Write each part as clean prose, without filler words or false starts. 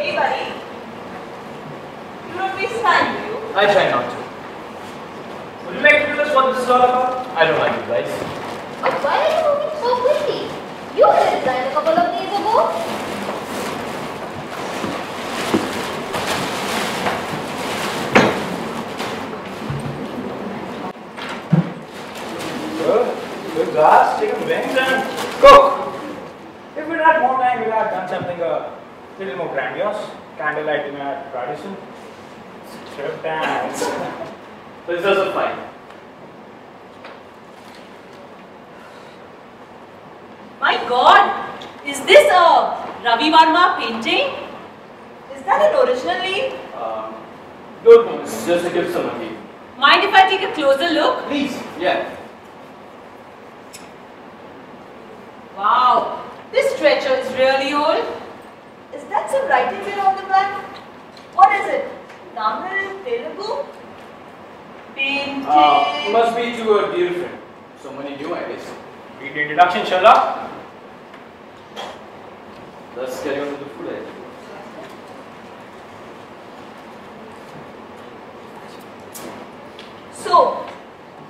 Hey buddy, you don't waste time, do you? I try not to. Would you like to tell us what this is all about? I don't like it, guys. But why are you moving so quickly? You had a design a couple of days ago. Good glass, chicken wings and cook. If we'd had more time, we'd have done something a little more grandiose. Candlelight dinner at Radisson. Strip dance. But it's also fine. My God, is this a Ravi Varma painting? Is that an original leaf? Don't know, it's just a gift someone gave. Mind if I take a closer look? Please, yeah. Wow, this stretcher is really old. Is that some writing here on the back? What is it? Tamil, Telugu? Painting. Must be to a dear friend. Someone you knew, I guess. Read the introduction, Sherlock. Let's carry on with the food, I think. So,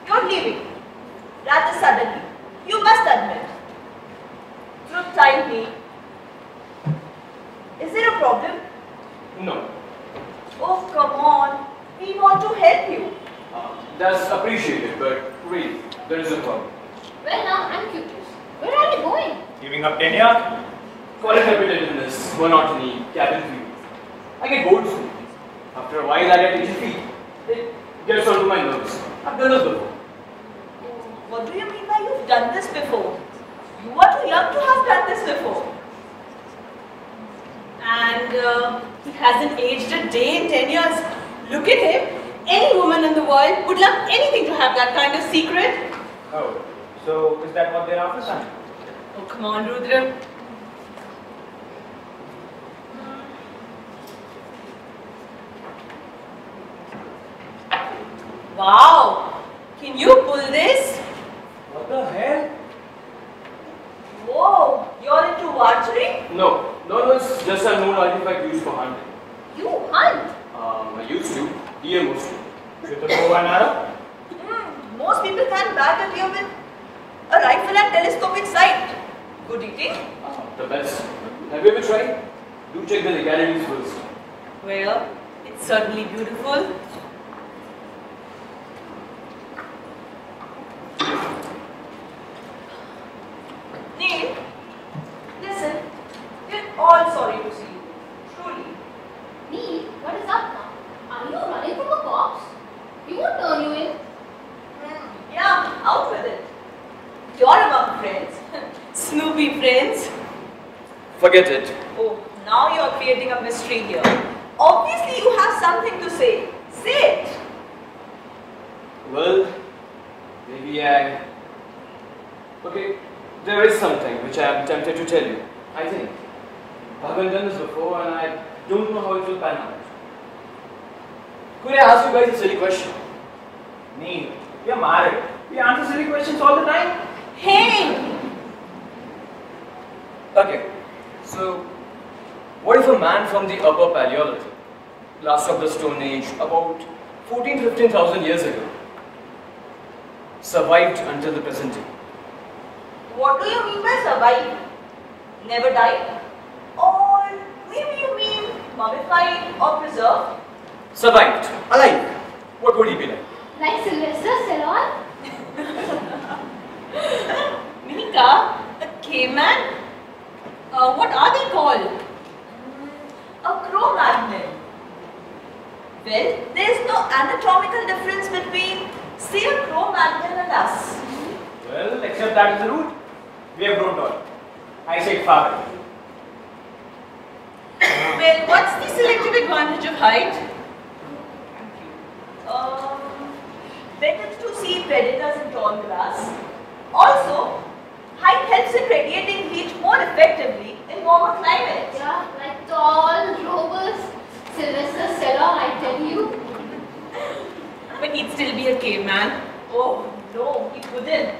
you're leaving. Rather suddenly. You must admit. Through timely. Is there a problem? No. Oh, come on. We want to help you. That's appreciated, but really, there is a problem. Well, now I'm curious. Where are you going? Giving up tenure? Call it repetitiveness, monotony, cabin fever. I get bored soon. After a while, I get itchy feet. It gets onto my nerves. I've done this before. What do you mean by you've done this before? You are too young to have done this before. And he hasn't aged a day in 10 years. Look at him. Any woman in the world would love anything to have that kind of secret. Oh, so is that what they're after, son? Oh, come on, Rudra. Wow! Can you pull this? What the hell? Whoa! You're into archery? No, it's just a known artifact used for hunting. You hunt? I used to, deer mostly. Shoot the bow and arrow? Most people can bag a deer with a rifle and telescopic sight. Good eating? The best. Have you ever tried? Do check the legalities first. Well, it's certainly beautiful. Neil, listen, we're all sorry to see you. Truly. Me? What is up now? Are you running from the cops? We won't turn you in. Yeah, out with it. You're among friends. Snoopy friends. Forget it. Oh, now you're creating a mystery here. Obviously you have something to say. Say it. Well, maybe Okay, there is something which I am tempted to tell you. I think. I haven't done this before and I don't know how it will pan out. Could I ask you guys a silly question? Neil, you're married. We answer silly questions all the time. Hey! Okay, so what if a man from the upper Paleolithic, last of the Stone Age, about 14,000–15,000 years ago, survived until the present day? What do you mean by survive? Never died? Or maybe you mean mummified or preserved? Survived. Alive. What would he be like? Like Sylvester Stallone? Minika, a caveman? What are they called? A Cro-Magnon. Well, there is no anatomical difference between, say, a Cro-Magnon and us. Well, except that is the root. We have grown tall. I say far. Well, what's the selective advantage of height? Better to see predators in tall grass. Also, height helps in radiating heat more effectively in warmer climates. Yeah, like tall, robust Sylvester Stallone, I tell you. But he'd still be a caveman. Oh, no, he couldn't.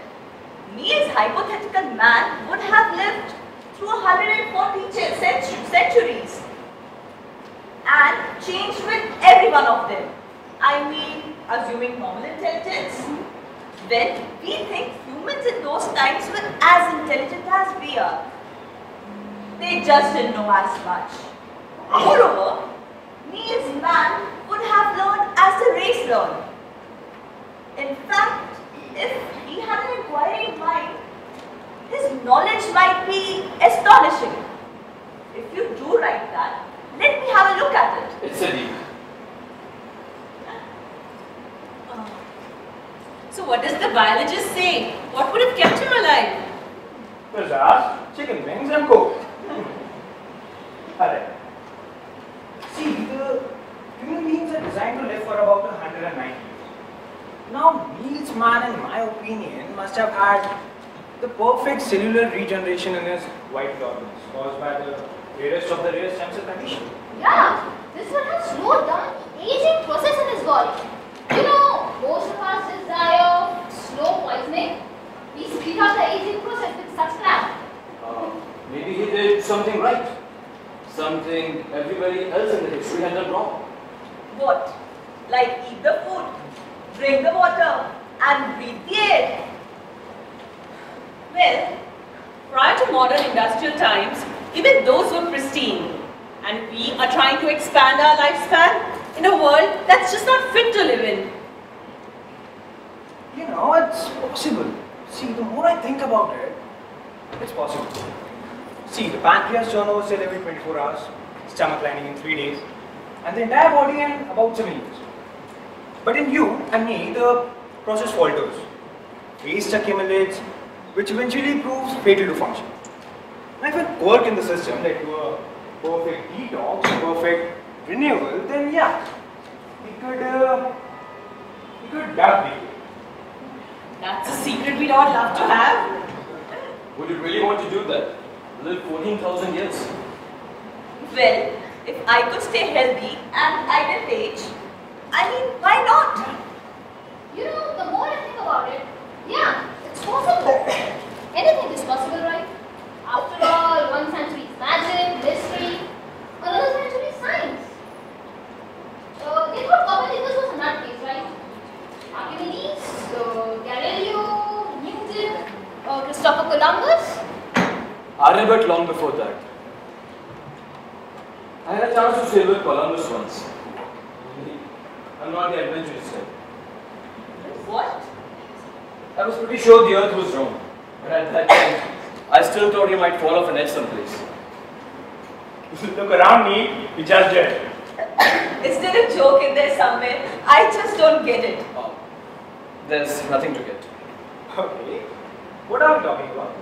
Neil's hypothetical man would have lived through 140 centuries. changed with every one of them. I mean, assuming normal intelligence. Well, we think humans in those times were as intelligent as we are. They just didn't know as much. Moreover, Neil's man would have learned as the race learned. In fact, if he had an inquiring mind, his knowledge might be astonishing. If you do write that, let me have a look at it. It's a deal. So what does the biologist say? What would have kept him alive? Pizzas, chicken wings and coke. Alright. See, the human beings are designed to live for about 190 years. Now, Neil's man, in my opinion, must have had the perfect cellular regeneration in his white organs caused by the rarest of the rare stem cell condition. Yeah, this one has slowed down the aging process in his body. You know, most of us just die of slow poisoning. We speed up the aging process with such crap. Maybe he did something right. Something everybody else in the history had done wrong. What? Like eat the food, drink the water, and breathe the air? Well, prior to modern industrial times, even those were pristine. And we are trying to expand our lifespan in a world that's just not fit to live in. You know, it's possible. See, the more I think about it, it's possible. See, the pancreas turnover cell every 24 hours, stomach lining in 3 days, and the entire body in about 7 years. But in you and me, the process falters. Waste accumulates, which eventually proves fatal to function. Now, if a quirk in the system led to a perfect detox, perfect renewal, then yeah, we could dub the That's a secret we'd all love to have. Would you really want to do that? Live 14,000 years? Well, if I could stay healthy and idle age, I mean, why not? You know, the more I think about it, yeah, it's possible. Anything is possible, right? After all, one century is magic, history, another century is science. They thought Copernicus was a nutcase, right? Archimedes, Galileo, Newton, Christopher Columbus. Aryabhat long before that. I had a chance to sail with Columbus once. I'm not the adventurous type. What? I was pretty sure the earth was round. But at that time, I still thought he might fall off an edge someplace. Look around me, we just did. Is there a joke in there somewhere? I just don't get it. There's nothing to get. Okay, what are we talking about?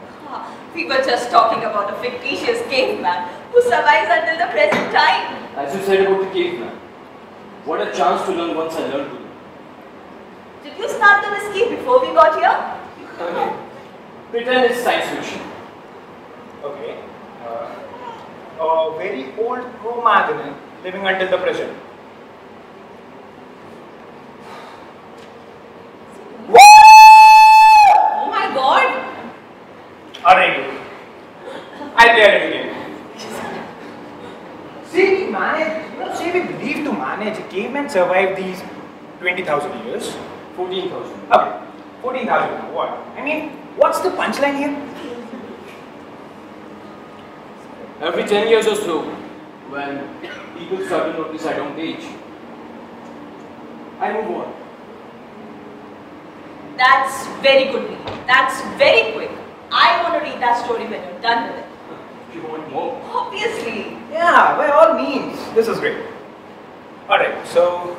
We were just talking about a fictitious caveman who survives until the present time. As you said about the caveman, what a chance to learn once I learned to do. Did you start the whiskey before we got here? Okay. Pretend it's science fiction. Okay. A very old Cro-Magnon living until the present. Oh my god! Alright, I'll play it again. See, we managed, say we believe to manage, a caveman survived these 20,000 years. 14,000. Okay, 14,000 now, what? I mean, what's the punchline here? Every 10 years or so, when people start to notice I don't age, I move on. That's very good, Neil. That's very quick. I want to read that story when you're done with it. You want more? Obviously. Yeah, by all means, this is great. Alright, so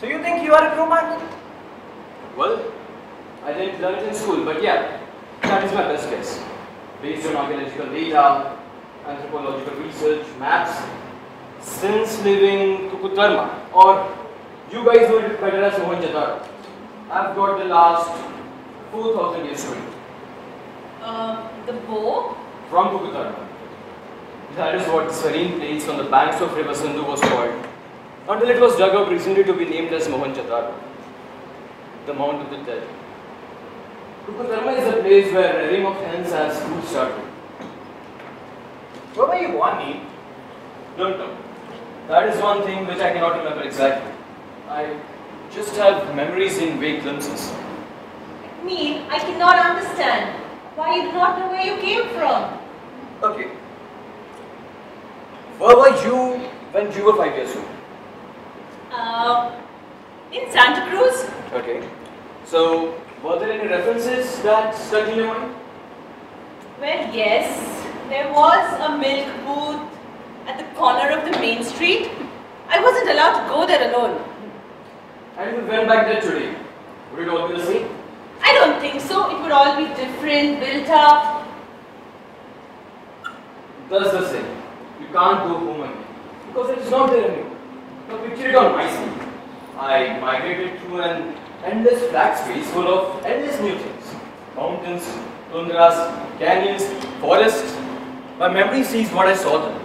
you think you are a Cro-Magnon? Well, I didn't learn it in school, but yeah, that is my best guess. Based on archaeological data, anthropological research, maps, since leaving Kulkarni, or you guys know it better as Mohenjo-daro, I've got the last 4,000 years to it. The bow? From Kulkarni. That is what this serene place on the banks of River Sindhu was called, until it was dug up recently to be named as Mohenjo-daro, the Mount of the Dead. Kulkarni is a place where rearing of hens has roots started. Where were you born, Neil? Don't know. That is one thing which I cannot remember exactly. I just have memories in vague glimpses. Neel, I cannot understand why you do not know where you came from. Okay. Where were you when you were 5 years old? In Santa Cruz? Okay. So, were there any references that stuck in your mind? Well, yes. There was a milk booth at the corner of the main street. I wasn't allowed to go there alone. And if we went back there today, would it all be the same? I don't think so. It would all be different, built up. That's the same. You can't go home again because it is not there anymore. Now picture it on my screen. I migrated through an endless flat space full of endless new things. Mountains, tundras, canyons, forests. My memory sees what I saw then.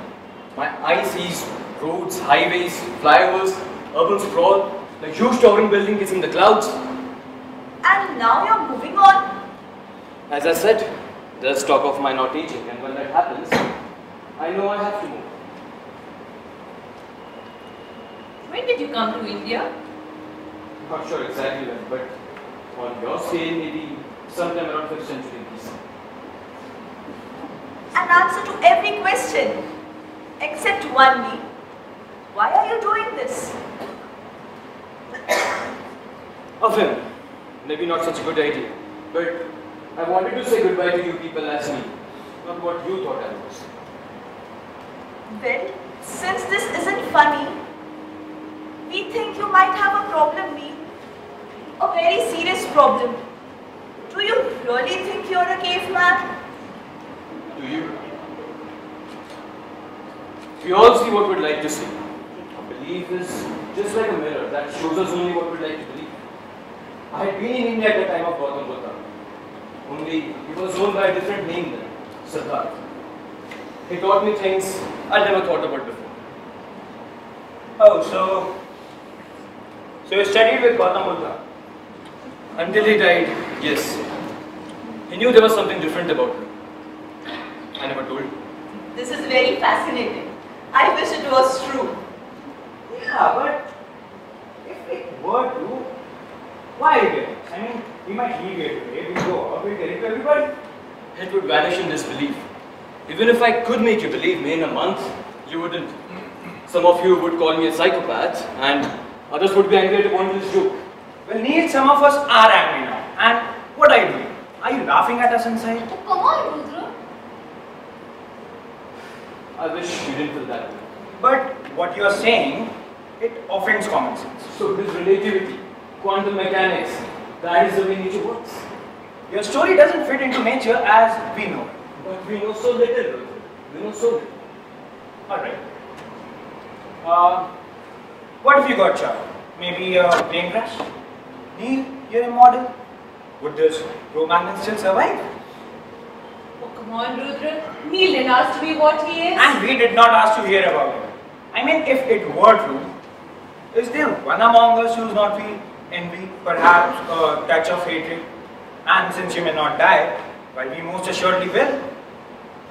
My eye sees roads, highways, flyovers, urban sprawl, the huge towering building is in the clouds. And now you're moving on. As I said, there's talk of my not aging, and when that happens, I know I have to move. When did you come to India? Not sure exactly when, but on your scale, maybe sometime around 5th century BC. An answer to every question, except one, Neel. Why are you doing this? Of him, maybe not such a good idea, but I wanted to say goodbye to you people as me, not what you thought I was. Well, since this isn't funny, we think you might have a problem, Neel. A very serious problem. Do you really think you're a caveman? Do you? We all see what we'd like to see. Belief is just like a mirror that shows us only what we'd like to believe. I had been in India at the time of Gautam Buddha. Only he was known by a different name then, Siddhartha. He taught me things I'd never thought about before. Oh, so you studied with Gautam Buddha? Until he died, yes. He knew there was something different about him. I never told him. This is very fascinating. I wish it was true. Yeah, but if it were true, why did it? I mean, we might leave it today, we go out, we'll tell it to everybody. It would vanish in disbelief. Even if I could make you believe me in a month, you wouldn't. Some of you would call me a psychopath, and others would be angry at the point of this joke. Well, Neel, some of us are angry now. And what are you doing? Are you laughing at us inside? Oh, come on, Rudra. I wish you didn't feel that way. But what you are saying, it offends common sense. So it is relativity, quantum mechanics. That is the way nature works. Your story doesn't fit into nature as we know it. But we know so little. We know so little. Alright. What if you got shot? Maybe a plane crash? Neel, you're immortal. Would this Cro-Magnon still survive? Oh, come on, Rudra. Neel didn't ask me what he is. And we did not ask to hear about it. I mean, if it were true, is there one among us who does not feel envy, perhaps a touch of hatred? And since you may not die, while we most assuredly will,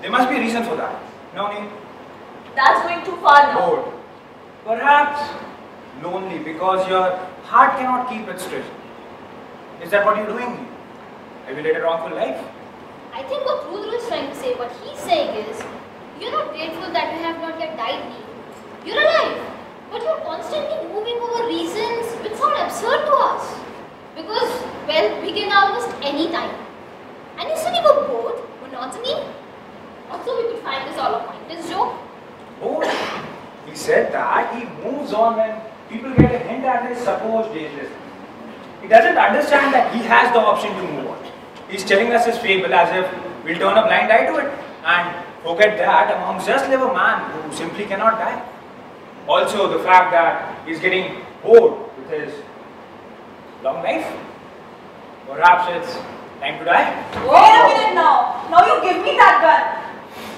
there must be a reason for that. No, Neel? That's going too far now. Bored. Perhaps lonely because your heart cannot keep its treasure. Is that what you're doing, Neel? Have you led a wrongful life? I think what Rudra is trying to say, what he's saying is, you're not grateful that you have not yet died, Neel. You're alive, but you're constantly moving over reasons which sound absurd to us. Because, well, we can almost any time. And you said you were bored, monotony. Also, we could find this all a pointless joke. Oh, he said that he moves on when people get a hint at his supposed agelessness. He doesn't understand that he has the option to move on. He's telling us his fable as if we'll turn a blind eye to it and forget that amongst us live a man who simply cannot die. Also, the fact that he's getting bored with his long life. Perhaps it's time to die. Wait a minute now. Now you give me that gun.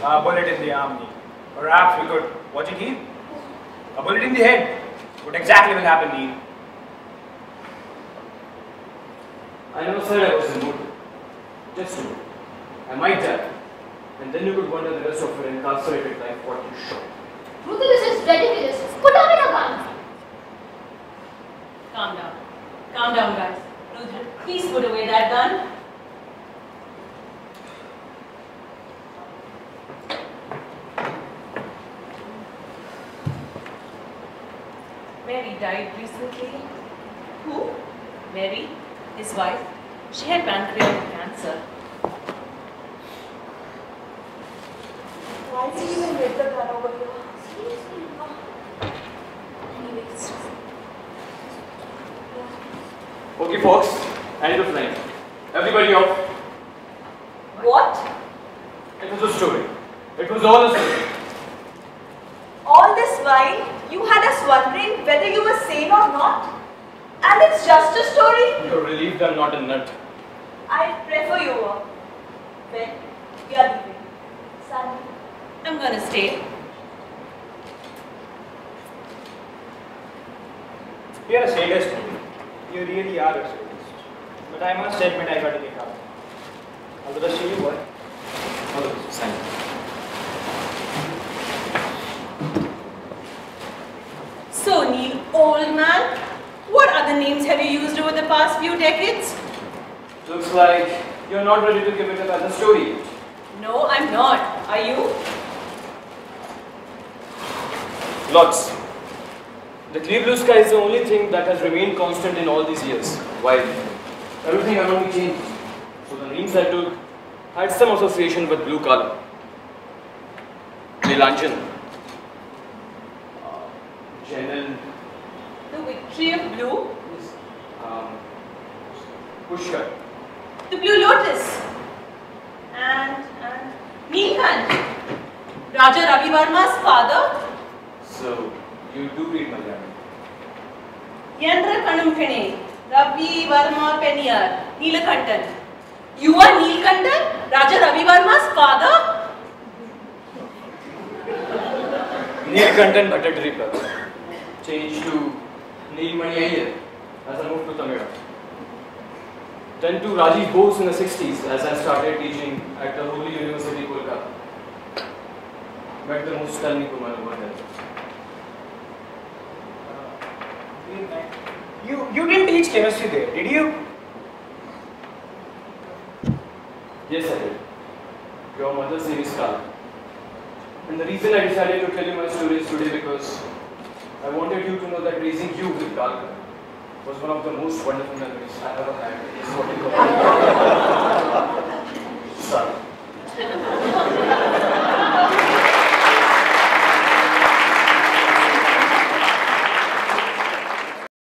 A bullet in the arm, Neel. Perhaps we could watch it heal. A bullet in the head. What exactly will happen, Neel? I never said I was immortal. Just to. I might die. And then you could wonder the rest of your incarcerated life what you shot. Rudra, this is ridiculous. Put Mary died recently. Who? Mary, his wife. She had pancreatic cancer. Why did you even get the gun over here? Seriously? Anyways. Okay, folks, end of line. Everybody off. What? It was a story. It was all a story. All this while, you had us wondering whether you were sane or not? And it's just a story? You're relieved I'm not a nut. I prefer you were. Well, we are leaving. Sandy, I'm gonna stay. You're a sadist. You really are a sadist. But I must admit I got a kick out. All the best to you, boy. All the best. Thank you. So, Neil, old man, what other names have you used over the past few decades? Looks like you're not ready to give it up as a story. No, I'm not. Are you? Lots. The clear blue sky is the only thing that has remained constant in all these years, while everything around me changed. So the names I took had some association with blue color. Neelanjan. General. The victory of blue? Pushkar. The Blue Lotus. And Neelkanth. Raja Ravi Varma's father. So, you do read Malayalam. Yandra Kanamkane. Ravi Varma Peniyar. Neelkanth. You are Neelkanth? Raja Ravi Varma's father? Neelkanth Bhattadripar. Changed to Neelmani Iyer as I moved to Tamil Nadu. Then to Rajiv Bose in the 60s as I started teaching at the Holy University, Kulkarni. Met the most stunning woman over there. You didn't teach chemistry there, did you? Yes, I did. Your mother's name is Kala. And the reason I decided to tell you my stories today because I wanted you to know that raising you with Kalka was one of the most wonderful memories I ever had. Is what you call it. Son.